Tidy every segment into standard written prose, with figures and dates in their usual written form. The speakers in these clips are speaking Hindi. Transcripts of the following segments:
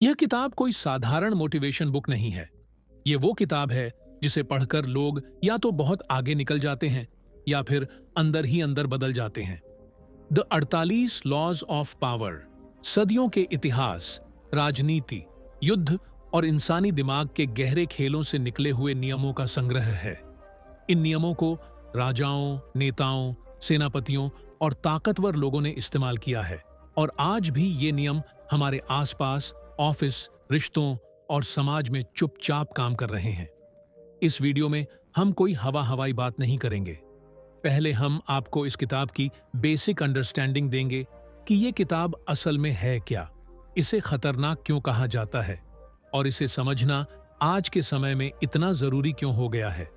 यह किताब कोई साधारण मोटिवेशन बुक नहीं है। ये वो किताब है जिसे पढ़कर लोग या तो बहुत आगे निकल जाते हैं या फिर अंदर ही अंदर बदल जाते हैं। द 48 लॉज ऑफ पावर सदियों के इतिहास, राजनीति, युद्ध और इंसानी दिमाग के गहरे खेलों से निकले हुए नियमों का संग्रह है। इन नियमों को राजाओं, नेताओं, सेनापतियों और ताकतवर लोगों ने इस्तेमाल किया है और आज भी ये नियम हमारे आसपास, ऑफिस, रिश्तों और समाज में चुपचाप काम कर रहे हैं। इस वीडियो में हम कोई हवाई बात नहीं करेंगे। पहले हम आपको इस किताब की बेसिक अंडरस्टैंडिंग देंगे कि ये किताब असल में है क्या, इसे खतरनाक क्यों कहा जाता है और इसे समझना आज के समय में इतना जरूरी क्यों हो गया है।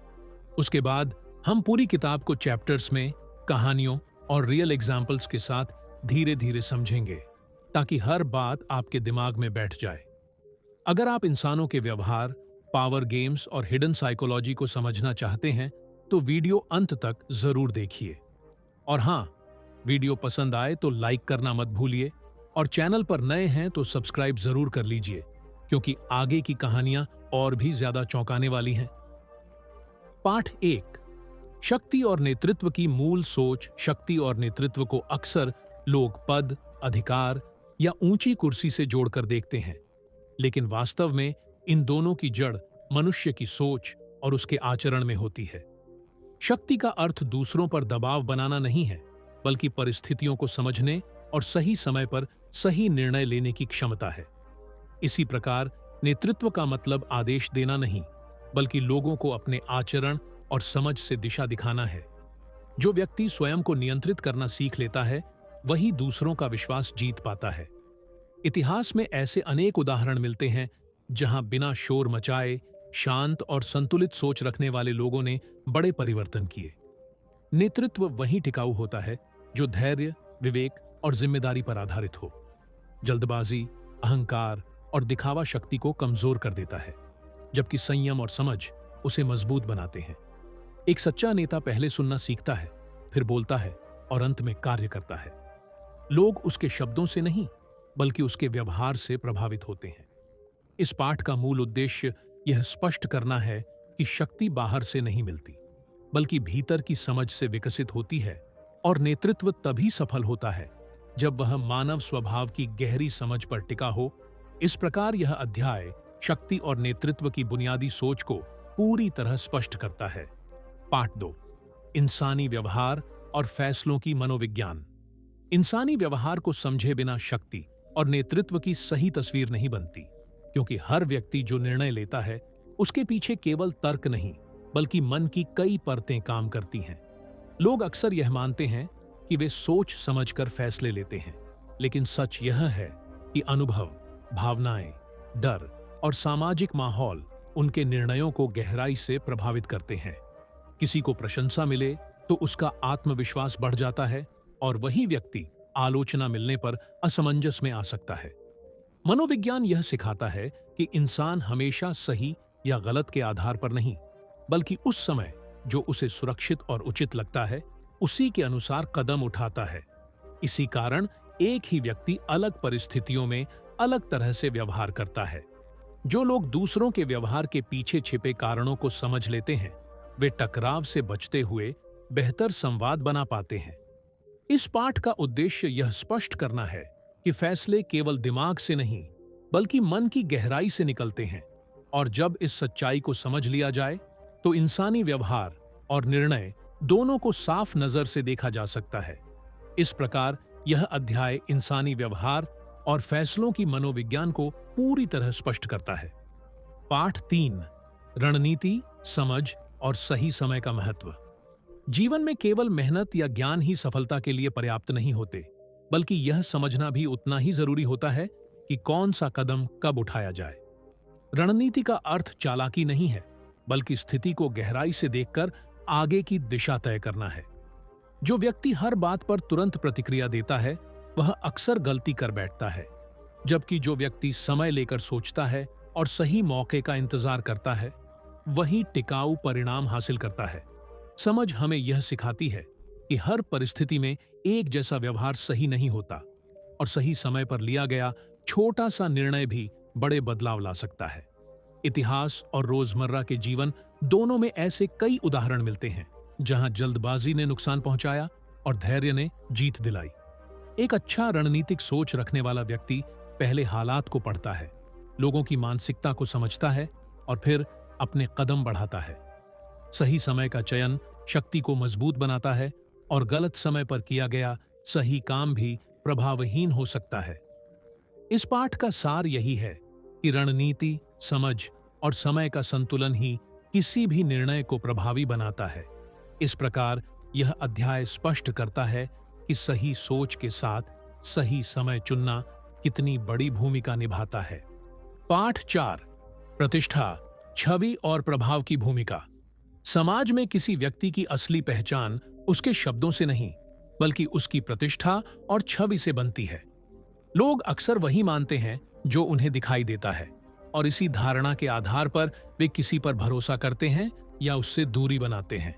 उसके बाद हम पूरी किताब को चैप्टर्स में, कहानियों और रियल एग्जाम्पल्स के साथ धीरे धीरे समझेंगे ताकि हर बात आपके दिमाग में बैठ जाए। अगर आप इंसानों के व्यवहार, पावर गेम्स और हिडन साइकोलॉजी को समझना चाहते हैं तो वीडियो अंत तक जरूर देखिए। और हाँ, वीडियो पसंद आए तो लाइक करना मत भूलिए और चैनल पर नए हैं तो सब्सक्राइब जरूर कर लीजिए क्योंकि आगे की कहानियां और भी ज्यादा चौंकाने वाली हैं। पाठ 1, शक्ति और नेतृत्व की मूल सोच। शक्ति और नेतृत्व को अक्सर लोग पद, अधिकार या ऊंची कुर्सी से जोड़कर देखते हैं, लेकिन वास्तव में इन दोनों की जड़ मनुष्य की सोच और उसके आचरण में होती है। शक्ति का अर्थ दूसरों पर दबाव बनाना नहीं है, बल्कि परिस्थितियों को समझने और सही समय पर सही निर्णय लेने की क्षमता है। इसी प्रकार नेतृत्व का मतलब आदेश देना नहीं, बल्कि लोगों को अपने आचरण और समझ से दिशा दिखाना है। जो व्यक्ति स्वयं को नियंत्रित करना सीख लेता है, वही दूसरों का विश्वास जीत पाता है। इतिहास में ऐसे अनेक उदाहरण मिलते हैं जहां बिना शोर मचाए शांत और संतुलित सोच रखने वाले लोगों ने बड़े परिवर्तन किए। नेतृत्व वही टिकाऊ होता है जो धैर्य, विवेक और जिम्मेदारी पर आधारित हो। जल्दबाजी, अहंकार और दिखावा शक्ति को कमजोर कर देता है, जबकि संयम और समझ उसे मजबूत बनाते हैं। एक सच्चा नेता पहले सुनना सीखता है, फिर बोलता है और अंत में कार्य करता है। लोग उसके शब्दों से नहीं, बल्कि उसके व्यवहार से प्रभावित होते हैं। इस पाठ का मूल उद्देश्य यह स्पष्ट करना है कि शक्ति बाहर से नहीं मिलती, बल्कि भीतर की समझ से विकसित होती है और नेतृत्व तभी सफल होता है जब वह मानव स्वभाव की गहरी समझ पर टिका हो। इस प्रकार यह अध्याय शक्ति और नेतृत्व की बुनियादी सोच को पूरी तरह स्पष्ट करता है। पाठ 2, इंसानी व्यवहार और फैसलों की मनोविज्ञान। इंसानी व्यवहार को समझे बिना शक्ति और नेतृत्व की सही तस्वीर नहीं बनती, क्योंकि हर व्यक्ति जो निर्णय लेता है उसके पीछे केवल तर्क नहीं, बल्कि मन की कई परतें काम करती हैं। लोग अक्सर यह मानते हैं कि वे सोच समझकर फैसले लेते हैं, लेकिन सच यह है कि अनुभव, भावनाएं, डर और सामाजिक माहौल उनके निर्णयों को गहराई से प्रभावित करते हैं। किसी को प्रशंसा मिले तो उसका आत्मविश्वास बढ़ जाता है और वही व्यक्ति आलोचना मिलने पर असमंजस में आ सकता है। मनोविज्ञान यह सिखाता है कि इंसान हमेशा सही या गलत के आधार पर नहीं, बल्कि उस समय जो उसे सुरक्षित और उचित लगता है, उसी के अनुसार कदम उठाता है। इसी कारण एक ही व्यक्ति अलग परिस्थितियों में अलग तरह से व्यवहार करता है। जो लोग दूसरों के व्यवहार के पीछे छिपे कारणों को समझ लेते हैं, वे टकराव से बचते हुए बेहतर संवाद बना पाते हैं। इस पाठ का उद्देश्य यह स्पष्ट करना है कि फैसले केवल दिमाग से नहीं, बल्कि मन की गहराई से निकलते हैं, और जब इस सच्चाई को समझ लिया जाए तो इंसानी व्यवहार और निर्णय दोनों को साफ नजर से देखा जा सकता है। इस प्रकार यह अध्याय इंसानी व्यवहार और फैसलों की मनोविज्ञान को पूरी तरह स्पष्ट करता है। पाठ 3, रणनीति, समझ और सही समय का महत्व। जीवन में केवल मेहनत या ज्ञान ही सफलता के लिए पर्याप्त नहीं होते, बल्कि यह समझना भी उतना ही जरूरी होता है कि कौन सा कदम कब उठाया जाए। रणनीति का अर्थ चालाकी नहीं है, बल्कि स्थिति को गहराई से देखकर आगे की दिशा तय करना है। जो व्यक्ति हर बात पर तुरंत प्रतिक्रिया देता है, वह अक्सर गलती कर बैठता है, जबकि जो व्यक्ति समय लेकर सोचता है और सही मौके का इंतजार करता है, वही टिकाऊ परिणाम हासिल करता है। समझ हमें यह सिखाती है कि हर परिस्थिति में एक जैसा व्यवहार सही नहीं होता और सही समय पर लिया गया छोटा सा निर्णय भी बड़े बदलाव ला सकता है। इतिहास और रोजमर्रा के जीवन दोनों में ऐसे कई उदाहरण मिलते हैं जहां जल्दबाजी ने नुकसान पहुंचाया और धैर्य ने जीत दिलाई। एक अच्छा रणनीतिक सोच रखने वाला व्यक्ति पहले हालात को पढ़ता है, लोगों की मानसिकता को समझता है और फिर अपने कदम बढ़ाता है। सही समय का चयन शक्ति को मजबूत बनाता है और गलत समय पर किया गया सही काम भी प्रभावहीन हो सकता है। इस पाठ का सार यही है कि रणनीति, समझ और समय का संतुलन ही किसी भी निर्णय को प्रभावी बनाता है। इस प्रकार यह अध्याय स्पष्ट करता है कि सही सोच के साथ सही समय चुनना कितनी बड़ी भूमिका निभाता है। पाठ 4, प्रतिष्ठा, छवि और प्रभाव की भूमिका। समाज में किसी व्यक्ति की असली पहचान उसके शब्दों से नहीं, बल्कि उसकी प्रतिष्ठा और छवि से बनती है। लोग अक्सर वही मानते हैं जो उन्हें दिखाई देता है, और इसी धारणा के आधार पर वे किसी पर भरोसा करते हैं या उससे दूरी बनाते हैं।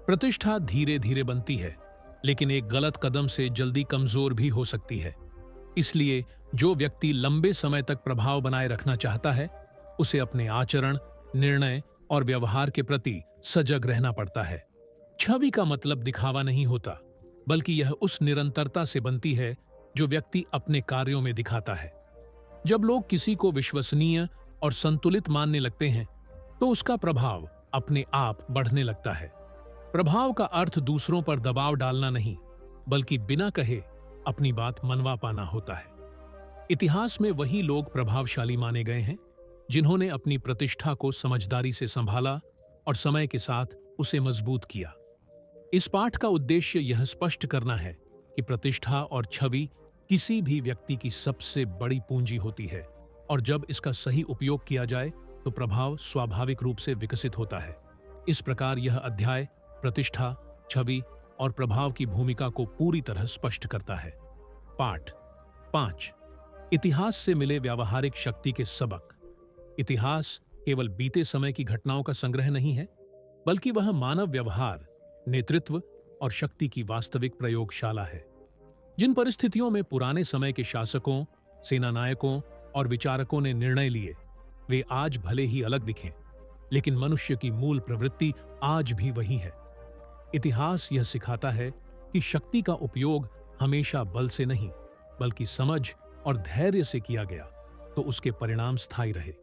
प्रतिष्ठा धीरे धीरे बनती है, लेकिन एक गलत कदम से जल्दी कमजोर भी हो सकती है। इसलिए जो व्यक्ति लंबे समय तक प्रभाव बनाए रखना चाहता है, उसे अपने आचरण, निर्णय और व्यवहार के प्रति सजग रहना पड़ता है। छवि का मतलब दिखावा नहीं होता, बल्कि यह उस निरंतरता से बनती है जो व्यक्ति अपने कार्यों में दिखाता है। जब लोग किसी को विश्वसनीय और संतुलित मानने लगते हैं, तो उसका प्रभाव अपने आप बढ़ने लगता है। प्रभाव का अर्थ दूसरों पर दबाव डालना नहीं, बल्कि बिना कहे अपनी बात मनवा पाना होता है। इतिहास में वही लोग प्रभावशाली माने गए हैं जिन्होंने अपनी प्रतिष्ठा को समझदारी से संभाला और समय के साथ उसे मजबूत किया। इस पाठ का उद्देश्य यह स्पष्ट करना है कि प्रतिष्ठा और छवि किसी भी व्यक्ति की सबसे बड़ी पूंजी होती है, और जब इसका सही उपयोग किया जाए तो प्रभाव स्वाभाविक रूप से विकसित होता है। इस प्रकार यह अध्याय प्रतिष्ठा, छवि और प्रभाव की भूमिका को पूरी तरह स्पष्ट करता है। पाठ 5, इतिहास से मिले व्यावहारिक शक्ति के सबक। इतिहास केवल बीते समय की घटनाओं का संग्रह नहीं है, बल्कि वह मानव व्यवहार, नेतृत्व और शक्ति की वास्तविक प्रयोगशाला है। जिन परिस्थितियों में पुराने समय के शासकों, सेनानायकों और विचारकों ने निर्णय लिए, वे आज भले ही अलग दिखें, लेकिन मनुष्य की मूल प्रवृत्ति आज भी वही है। इतिहास यह सिखाता है कि शक्ति का उपयोग हमेशा बल से नहीं, बल्कि समझ और धैर्य से किया गया तो उसके परिणाम स्थायी रहे।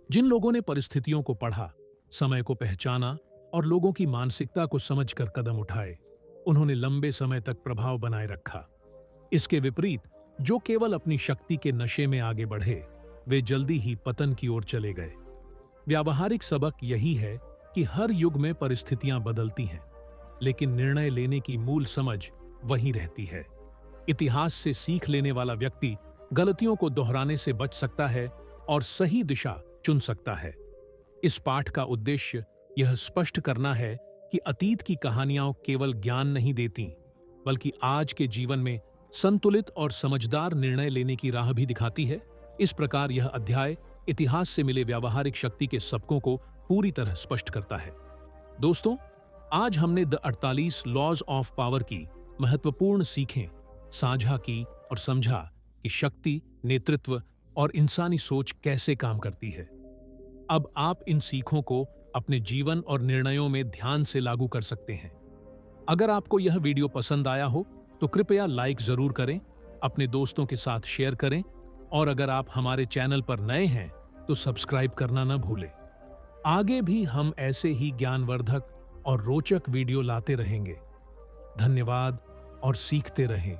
जिन लोगों ने परिस्थितियों को पढ़ा, समय को पहचाना और लोगों की मानसिकता को समझकर कदम उठाए, उन्होंने लंबे समय तक प्रभाव बनाए रखा। इसके विपरीत जो केवल अपनी शक्ति के नशे में आगे बढ़े, वे जल्दी ही पतन की ओर चले गए। व्यावहारिक सबक यही है कि हर युग में परिस्थितियां बदलती हैं, लेकिन निर्णय लेने की मूल समझ वही रहती है। इतिहास से सीख लेने वाला व्यक्ति गलतियों को दोहराने से बच सकता है और सही दिशा चुन सकता है। इस पाठ का उद्देश्य यह स्पष्ट करना है कि अतीत की कहानियां केवल ज्ञान नहीं देती, बल्कि आज के जीवन में संतुलित और समझदार निर्णय लेने की राह भी दिखाती है। इस प्रकार यह अध्याय इतिहास से मिले व्यावहारिक शक्ति के सबकों को पूरी तरह स्पष्ट करता है। दोस्तों, आज हमने द 48 लॉज ऑफ पावर की महत्वपूर्ण सीखें साझा की और समझा कि शक्ति, नेतृत्व और इंसानी सोच कैसे काम करती है। अब आप इन सीखों को अपने जीवन और निर्णयों में ध्यान से लागू कर सकते हैं। अगर आपको यह वीडियो पसंद आया हो तो कृपया लाइक जरूर करें, अपने दोस्तों के साथ शेयर करें, और अगर आप हमारे चैनल पर नए हैं तो सब्सक्राइब करना न भूलें। आगे भी हम ऐसे ही ज्ञानवर्धक और रोचक वीडियो लाते रहेंगे। धन्यवाद और सीखते रहें।